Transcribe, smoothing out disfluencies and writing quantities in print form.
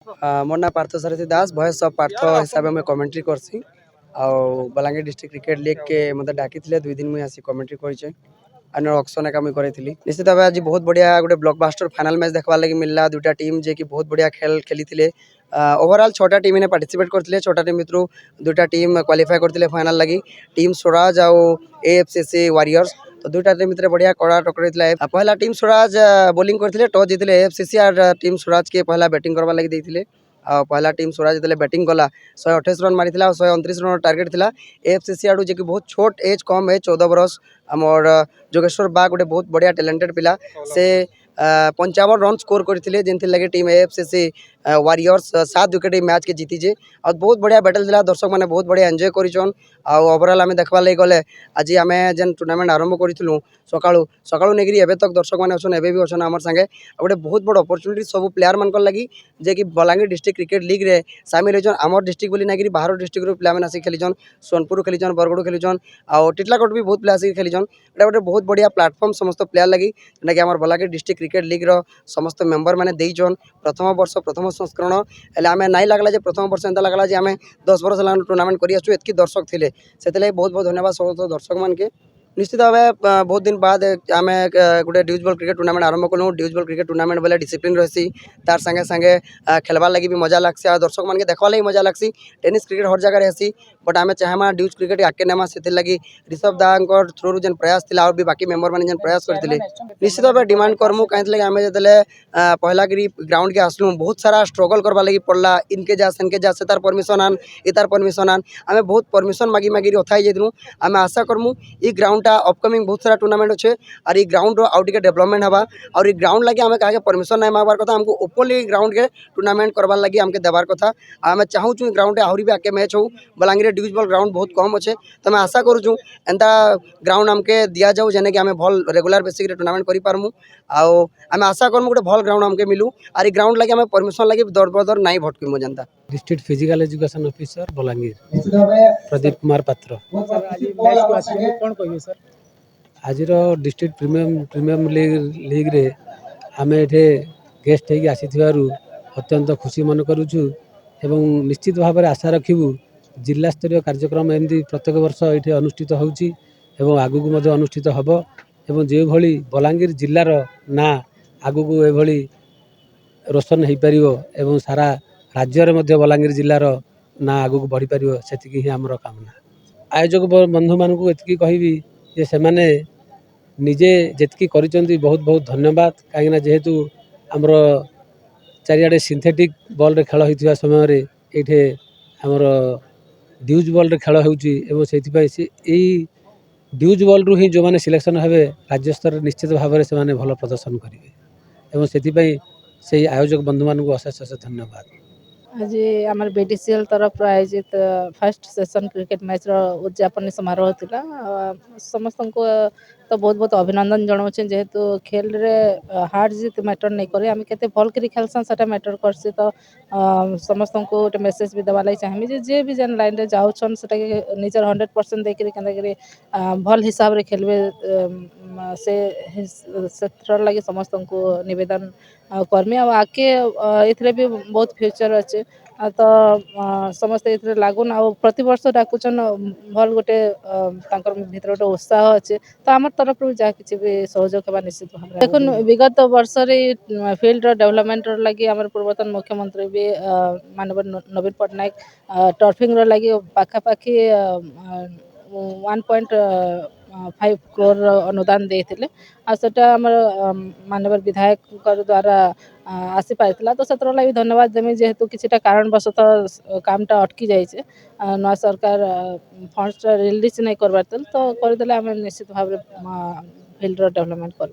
मोर ना पार्थसारथी दास भयस पार्थ हिसाब में कमेंट्री करसी बलांगीर डिस्ट्रिक्ट क्रिकेट लीग के मतलब डाकी 2 दिन मुझे आसी कमेंट्री कर ऑक्शन एका मुझे करी निश्चित भाव आज बहुत बढ़िया गोटे ब्लॉकबस्टर फाइनल मैच देखा लगी मिलला दुटा टीम जे कि बहुत बढ़िया खेल खेली ओवरऑल 6टा टीम ने पार्टिसिपेट करते 6टा टीम भितर 2टा टीम क्वालिफाई करते फाइनल लगी टीम स्वराज आउ एएफसीसी वारियर्स तो 2टा टीम भितर बढ़िया कड़ा टक्कर पहला टीम स्वराज बोलिंग करते टॉस जीते एएफसीसी और टीम स्वराज के पहला बैटिंग करवा लगी देते पहला टीम स्वराज जो बैटिंग कला 128 रन मारी 129 रन टार्गेट था एएफसीसी आड़ू जे कि बहुत छोट एज कम एज 14 बरस आमर जोगेश्वर बाग गोटे बहुत बढ़िया टैलेंटेड पिला से 55 रन स्कोर करते जिन लगे टीम एएफसीसी वारियर्स 7 विकेट मैच के जीतीजे और बहुत बढ़िया बैटल था दर्शक मैंने बहुत बढ़िया एंजॉय कर ओवरऑल आम देखा लगे गले आज आम जेन टूर्नामेंट आरंभ करूँ सका सका नहीं एवं तक दर्शक मैंने अच्छे एवं भी अच्छे आम सागे गोटे बहुत बड़ अपरचुनिटी सब प्लेयर मान लगी जे कि बलांगीर डिस्ट्रिक्ट क्रिकेट लीग रे सामिल होन आम डिस्ट्रिक्ट बोली ना बाहर डिस्ट्रिक्ट पे आसिक खेलीन सोनपुर खेलीन बरगढ़ खेलीन आउ टिटलागढ़ भी बहुत प्ले आसिक खेलीन गोटे बहुत बढ़िया प्लाटफर्म समस्त प्लेयर लगी जोटा कि बलांगीर डिस्ट्रिक्ट क्रिकेट लीग रो समस्त मेंबर मैंने देन प्रथम वर्ष प्रथम संस्करण आम नाई लगला प्रथम वर्ष एंता लगला आम 10 वर्ष टूर्नामेंट कर दर्शक थे से बहुत बहुत धन्यवाद समस्त दर्शक मान के निश्चित भाव बहुत दिन बाद आम गोटे ड्यूज बॉल क्रिकेट टूर्नामेंट आरंभ कलु ड्यूज बॉल क्रिकेट टूर्नामेंट बोले डिसिप्लिन रही तार संगे संगे खेलवार लगी भी मजा लगसी दर्शक मान के देखा लगी मजा लगसी टेनिस क्रिकेट हर जगह रही बट आम चाहमा ड्यूज क्रिकेट आगे नेमा से लगी ऋषभ दार थ्रू जेन प्रयास था और भी बाकी मेम्बर मैंने प्रयास करते निश्चित भाव डिमांड करमु कहीं आम जो पहला गिरी ग्राउंड के आसलु बहुत सारा स्ट्रगल करवा लगी पड़ला इनके जा से तार परमिशन आन इतार परमिशन आन आम बहुत परमिशन मागी मागी अथाई जाइलु आम आशा करमु ई ग्राउंड अपकमिंग बहुत सारा टूर्नामेंट अच्छे और ये ग्राउंड आउ टे डेवलपमेंट हवा और ये ग्राउंड लगे आम क्या परमिशन नहीं मांगबार कथा हमको ओपनली ग्राउंड के टूर्नामेंट करवार लगी आमके देवार कथा आम चाहूँ ग्राउंड आहरी भी आगे मैच हो बलांगीर ड्यूज बॉल ग्राउंड बहुत कम अच्छे तो मैं आशा करूँ एंता ग्राउंड आमके दिया जाऊ जेने कि आम भल रेगुलर बेसिक टूर्नामेंट कर पारमु आम आशा करमु गोटे भल ग्राउंड आमके मिलू और ये ग्राउंड लगे आम परमिशन लगे दर बदर नहीं भटकमु जनता district physical education officer Balangir Pradeep Kumar पात्र आज डिस्ट्रिक्ट प्रीमियम लीग रे आम ये गेस्ट होगी आसी अत्यंत खुशी मन करुचु एवं निश्चित भाव में आशा रखिबु जिला स्तरीय कार्यक्रम एमती प्रत्येक वर्ष ये अनुष्ठित होउची एवं आगु को अनुष्ठित हब एवं जो भली बलांगीर जिलार ना आगु को एभली रोशन हो पार एवं सारा राज्य में बलांगीर जिलार ना आगु को बढ़ी पार से ही आमर कामना आयोजक बंधु मान को एति कहबी जे से माने निजे जेतकी करिसेंती बहुत बहुत धन्यवाद कहीं जेहेतु आमर चारिआडे सिंथेटिक बॉल रे खेल होइथिबा समय रे एठे आमर ड्यूज बॉल रे खेल होउची एवं सेति से ड्यूज बॉल रु ही जो माने सिलेक्शन हेबे राज्य स्तर निश्चित भाव में से भल प्रदर्शन करेंगे एवं से आयोजक बंधु मान को अशेष अशेष धन्यवाद आज आम बीडीसीएल तरफ आयोजित फर्स्ट सेशन क्रिकेट मैच उद्यापन समारोह थिला समस्त को तो बहुत बहुत अभिनंदन जनाऊे जेहेतु खेल रे हार जीत मैटर नहीं करे आम केते भल करी खेलसन सेटा मैटर करसी तो समस्त को गोटे मेसेज भी देवा लगी चाहिए जे भी जेन लाइन रे जाउछन सेटा के निजर 100% देकरी केनता करी भल हिसाब रे खेलबे से लगी समस्त को निवेदन कर्मी आके एथरे भी बहुत फ्यूचर अच्छे तो समस्त ए लागुन आ प्रति वर्ष डाकुचन भल गोटे भीतर गोटे उत्साह अच्छे तो आम तरफ जहाँ किसी भी सहयोग होगा निश्चित भाव देखो विगत वर्ष फील्ड डेवलपमेंट लगी आम पूर्वतन मुख्यमंत्री भी मानव नवीन पट्टनायक टर्फिंग लगी पाखापाखि 1.5 करोड़ अनुदान देते आटा आम मानव विधायक द्वारा आसी पाई तो से लगी धन्यवाद देमी जेहेतु किसी कारणवशतः कामटा अटकी जाइए नया सरकार फंड्स रिलीज नहीं करवार तो करदे आम निश्चित भाव फील्ड डेवलपमेंट कर